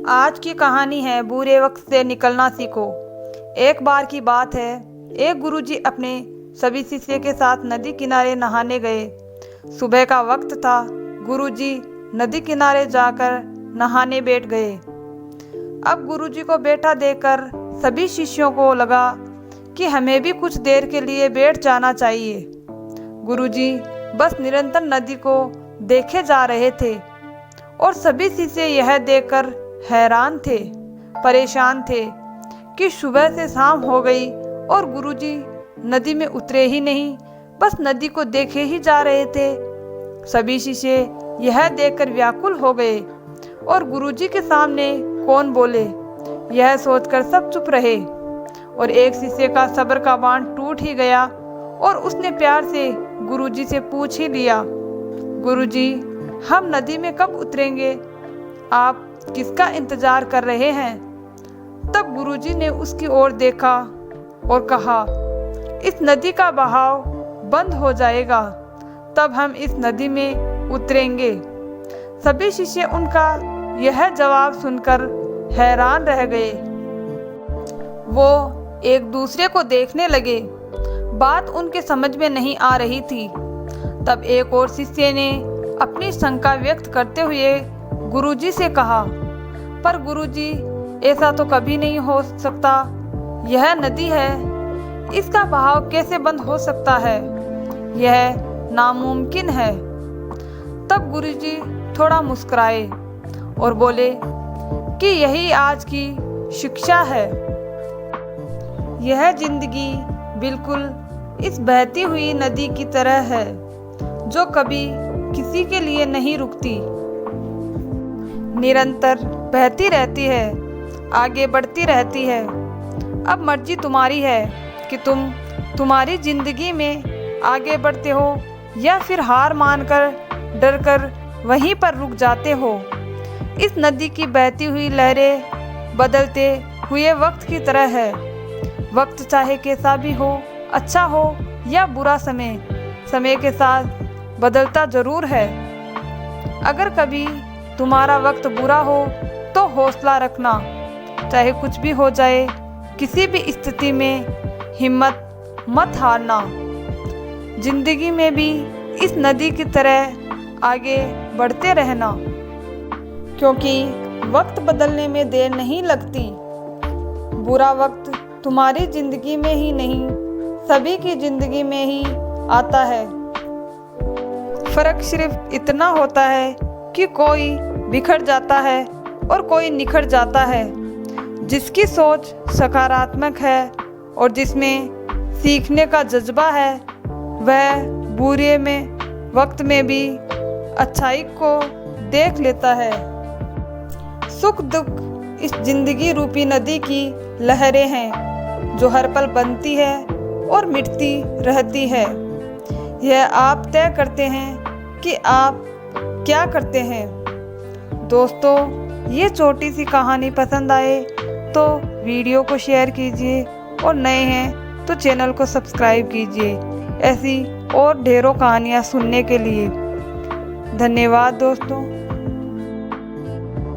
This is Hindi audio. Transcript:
आज की कहानी है बुरे वक्त से निकलना सीखो। एक बार की बात है, एक गुरुजी अपने सभी शिष्य के साथ नदी किनारे नहाने गए। सुबह का वक्त था। गुरुजी नदी किनारे जाकर नहाने बैठ गए। अब गुरुजी को बैठा देखकर सभी शिष्यों को लगा कि हमें भी कुछ देर के लिए बैठ जाना चाहिए। गुरुजी बस निरंतर नदी को देखे जा रहे थे और सभी शिष्य यह देखकर हैरान थे, परेशान थे कि सुबह से शाम हो गई और गुरुजी नदी में उतरे ही नहीं, बस नदी को देखे ही जा रहे थे। सभी शिष्य यह देखकर व्याकुल हो गए और गुरुजी के सामने कौन बोले, यह सोचकर सब चुप रहे। और एक शिष्य का सब्र का बांध टूट ही गया और उसने प्यार से गुरुजी से पूछ ही लिया, गुरुजी हम नदी में कब उतरेंगे? आप किसका इंतजार कर रहे हैं? तब गुरुजी ने उसकी ओर देखा और कहा, इस नदी का बहाव बंद हो जाएगा, तब हम इस नदी में उतरेंगे। सभी शिष्य उनका यह जवाब सुनकर हैरान रह गए। वो एक दूसरे को देखने लगे। बात उनके समझ में नहीं आ रही थी। तब एक और शिष्य ने अपनी शंका व्यक्त करते हुए गुरुजी से कहा, पर गुरुजी ऐसा तो कभी नहीं हो सकता। यह नदी है, इसका बहाव कैसे बंद हो सकता है? यह नामुमकिन है। तब गुरुजी थोड़ा मुस्कुराए और बोले कि यही आज की शिक्षा है। यह जिंदगी बिल्कुल इस बहती हुई नदी की तरह है जो कभी किसी के लिए नहीं रुकती, निरंतर बहती रहती है, आगे बढ़ती रहती है। अब मर्जी तुम्हारी है कि तुम तुम्हारी जिंदगी में आगे बढ़ते हो या फिर हार मानकर डरकर वहीं पर रुक जाते हो। इस नदी की बहती हुई लहरें बदलते हुए वक्त की तरह है। वक्त चाहे कैसा भी हो, अच्छा हो या बुरा समय के साथ बदलता जरूर है। अगर कभी तुम्हारा वक्त बुरा हो तो हौसला रखना, चाहे कुछ भी हो जाए, किसी भी स्थिति में हिम्मत मत हारना। जिंदगी में भी इस नदी की तरह आगे बढ़ते रहना, क्योंकि वक्त बदलने में देर नहीं लगती। बुरा वक्त तुम्हारी जिंदगी में ही नहीं, सभी की जिंदगी में ही आता है। फर्क सिर्फ इतना होता है कि कोई बिखर जाता है और कोई निखर जाता है। जिसकी सोच सकारात्मक है और जिसमें सीखने का जज्बा है, वह बुरे में वक्त में भी अच्छाई को देख लेता है। सुख दुख इस जिंदगी रूपी नदी की लहरें हैं जो हर पल बनती है और मिटती रहती है। यह आप तय करते हैं कि आप क्या करते हैं। दोस्तों, ये छोटी सी कहानी पसंद आए तो वीडियो को शेयर कीजिए और नए हैं तो चैनल को सब्सक्राइब कीजिए ऐसी और ढेरों कहानियाँ सुनने के लिए। धन्यवाद दोस्तों।